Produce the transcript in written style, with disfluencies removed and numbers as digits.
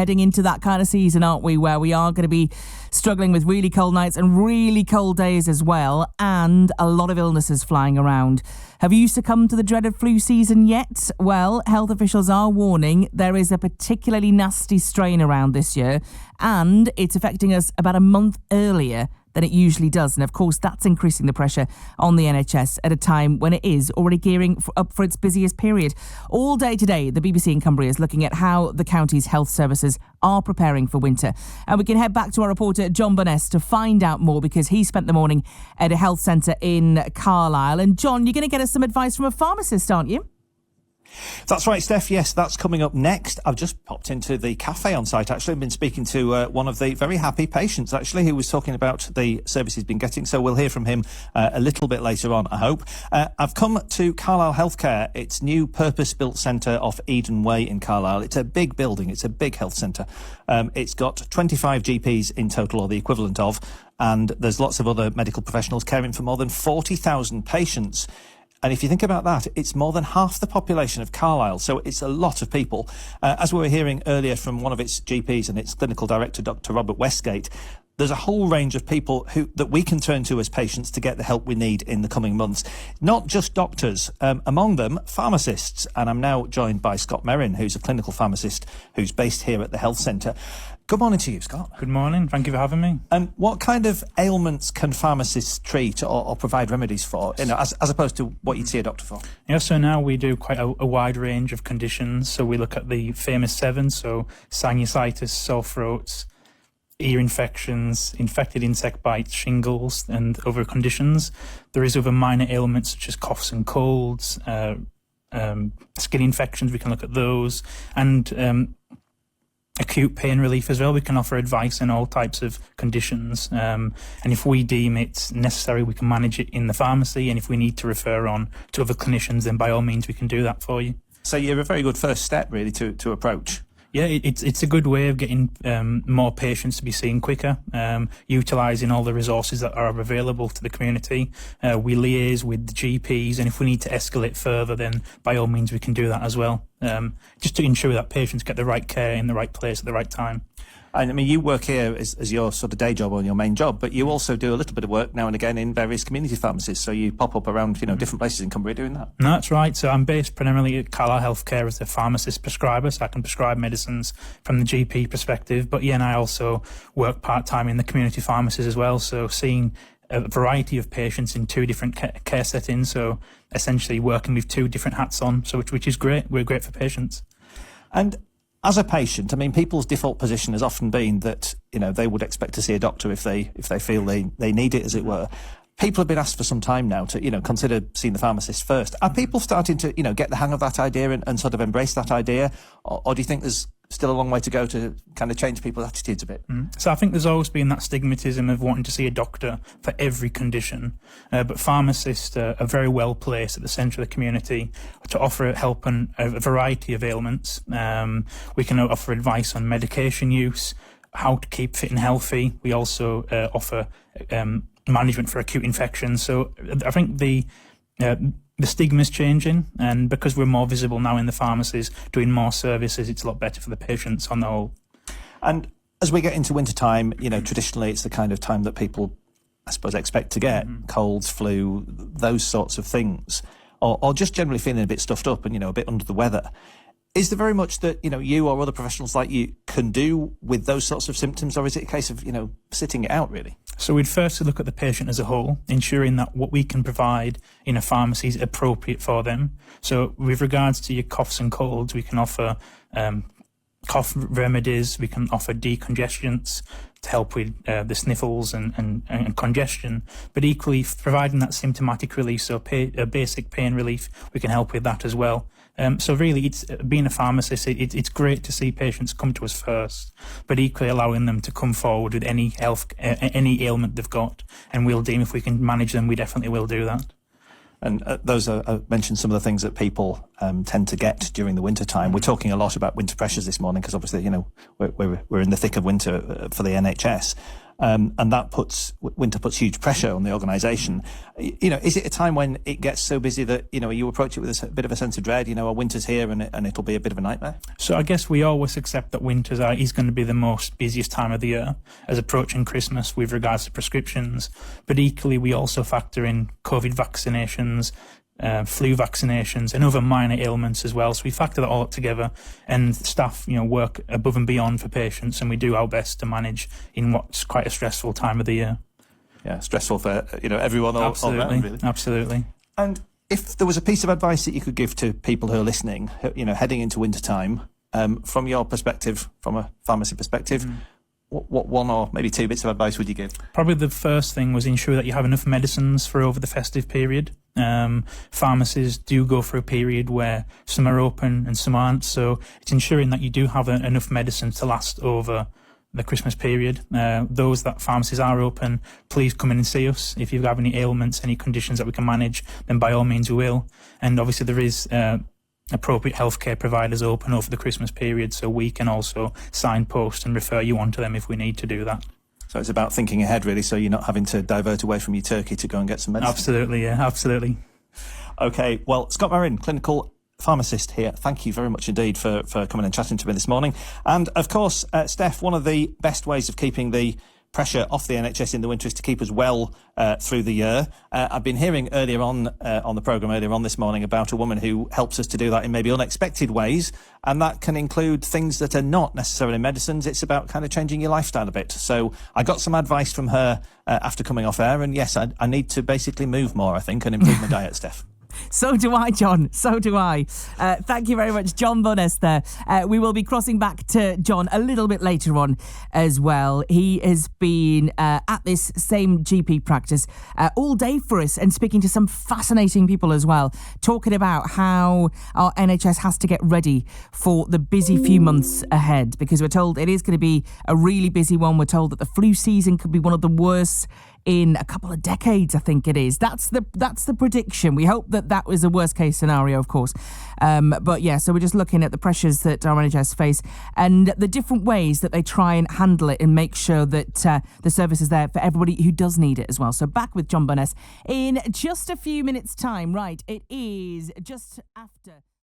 heading into that kind of season, aren't we, where we are going to be struggling with really cold nights and really cold days as well, and a lot of illnesses flying around. Have you succumbed to the dreaded flu season yet? Well, health officials are warning there is a particularly nasty strain around this year, and it's affecting us about a month earlier than it usually does. And of course, that's increasing the pressure on the NHS at a time when it is already gearing up for its busiest period. All day today, the BBC in Cumbria is looking at how the county's health services are preparing for winter. And we can head back to our reporter, John Burness, to find out more, because he spent the morning at a health centre in Carlisle. And John, you're going to get us some advice from a pharmacist, aren't you? That's right, Steph. Yes, that's coming up next. I've just popped into the cafe on site, actually. I've been speaking to one of the very happy patients, actually, who was talking about the service he's been getting. So we'll hear from him a little bit later on, I hope. I've come to Carlisle Healthcare, its new purpose-built centre off Eden Way in Carlisle. It's a big building. It's a big health centre. It's got 25 GPs in total, or the equivalent of, and there's lots of other medical professionals caring for more than 40,000 patients. And if you think about that, it's more than half the population of Carlisle, so it's a lot of people. As we were hearing earlier from one of its GPs and its clinical director, Dr. Robert Westgate, there's a whole range of people that we can turn to as patients to get the help we need in the coming months. Not just doctors, among them pharmacists. And I'm now joined by Scott Merrin, who's a clinical pharmacist who's based here at the health centre. Good morning to you, Scott. Good morning. Thank you for having me. What kind of ailments can pharmacists treat or provide remedies for, as opposed to what you'd see a doctor for? Yeah, so now we do quite a wide range of conditions. So we look at the famous 7, so sinusitis, sore throats, ear infections, infected insect bites, shingles, and other conditions. There is other minor ailments such as coughs and colds, skin infections. We can look at those, and acute pain relief as well. We can offer advice on all types of conditions, and if we deem it necessary, we can manage it in the pharmacy, and if we need to refer on to other clinicians, then by all means we can do that for you. So you're a very good first step really to approach. Yeah, it's a good way of getting more patients to be seen quicker, utilising all the resources that are available to the community. We liaise with the GPs, and if we need to escalate further, then by all means we can do that as well, just to ensure that patients get the right care in the right place at the right time. And I mean, you work here as your sort of day job or your main job, but you also do a little bit of work now and again in various community pharmacies. So you pop up around, different places in Cumbria doing that. No, that's right. So I'm based primarily at Carlisle Healthcare as a pharmacist prescriber, so I can prescribe medicines from the GP perspective. But yeah, and I also work part-time in the community pharmacies as well. So seeing a variety of patients in 2 different care settings. So essentially working with 2 different hats on, so which is great. We're great for patients. And as a patient, I mean, people's default position has often been that, they would expect to see a doctor if they feel they need it, as it were. People have been asked for some time now to, consider seeing the pharmacist first. Are people starting to, get the hang of that idea and sort of embrace that idea? Or do you think there's still a long way to go to kind of change people's attitudes a bit? So I think there's always been that stigmatism of wanting to see a doctor for every condition. But pharmacists are very well placed at the centre of the community to offer help on a variety of ailments. We can offer advice on medication use, how to keep fit and healthy. We also offer management for acute infections. So I think the stigma's changing, and because we're more visible now in the pharmacies doing more services, it's a lot better for the patients on the whole. And as we get into winter time, traditionally it's the kind of time that people, I suppose, expect to get colds, flu, those sorts of things, or just generally feeling a bit stuffed up and, a bit under the weather. Is there very much that, you or other professionals like you can do with those sorts of symptoms, or is it a case of, sitting it out, really? So we'd first look at the patient as a whole, ensuring that what we can provide in a pharmacy is appropriate for them. So with regards to your coughs and colds, we can offer cough remedies, we can offer decongestants to help with the sniffles and congestion, but equally providing that symptomatic relief, so basic pain relief, we can help with that as well. So really, it's being a pharmacist, it's great to see patients come to us first, but equally allowing them to come forward with any ailment they've got, and we'll deem if we can manage them, we definitely will do that. And those are mentioned some of the things that people tend to get during the winter time. We're talking a lot about winter pressures this morning because obviously, we're in the thick of winter for the NHS. and that winter puts huge pressure on the organisation. Is it a time when it gets so busy that you approach it with a bit of a sense of dread? Our winter's here and it'll be a bit of a nightmare. So I guess we always accept that winters is going to be the most busiest time of the year, as approaching Christmas with regards to prescriptions. But equally, we also factor in COVID vaccinations, flu vaccinations and other minor ailments as well. So we factor that all up together, and staff, work above and beyond for patients, and we do our best to manage in what's quite a stressful time of the year. Yeah, stressful for everyone all around, really. Absolutely. And if there was a piece of advice that you could give to people who are listening, heading into winter time, from your perspective, from a pharmacy perspective, what one or maybe two bits of advice would you give? Probably the first thing was ensure that you have enough medicines for over the festive period. Pharmacies do go through a period where some are open and some aren't, so it's ensuring that you do have enough medicine to last over the Christmas period. Those that pharmacies are open, please come in and see us. If you have any ailments, any conditions that we can manage, then by all means we will. And obviously there is appropriate healthcare providers open over the Christmas period, so we can also signpost and refer you on to them if we need to do that. So it's about thinking ahead, really, so you're not having to divert away from your turkey to go and get some medicine. Absolutely, yeah, absolutely. OK, well, Scott Merrin, clinical pharmacist here. Thank you very much indeed for coming and chatting to me this morning. And, of course, Steph, one of the best ways of keeping the pressure off the NHS in the winter is to keep us well through the year. I've been hearing earlier on the programme earlier on this morning about a woman who helps us to do that in maybe unexpected ways, and that can include things that are not necessarily medicines. It's about kind of changing your lifestyle a bit. So I got some advice from her after coming off air, and yes, I need to basically move more, I think, and improve my diet, Steph. So do I, John. So do I. Thank you very much, John Bunnes there. We will be crossing back to John a little bit later on as well. He has been at this same GP practice all day for us and speaking to some fascinating people as well, talking about how our NHS has to get ready for the busy few months ahead, because we're told it is going to be a really busy one. We're told that the flu season could be one of the worst in a couple of decades, I think it is. That's the prediction. We hope that was a worst case scenario, of course. But yeah, so we're just looking at the pressures that our NHS face and the different ways that they try and handle it and make sure that the service is there for everybody who does need it as well. So back with John Bunnes in just a few minutes' time. Right, it is just after...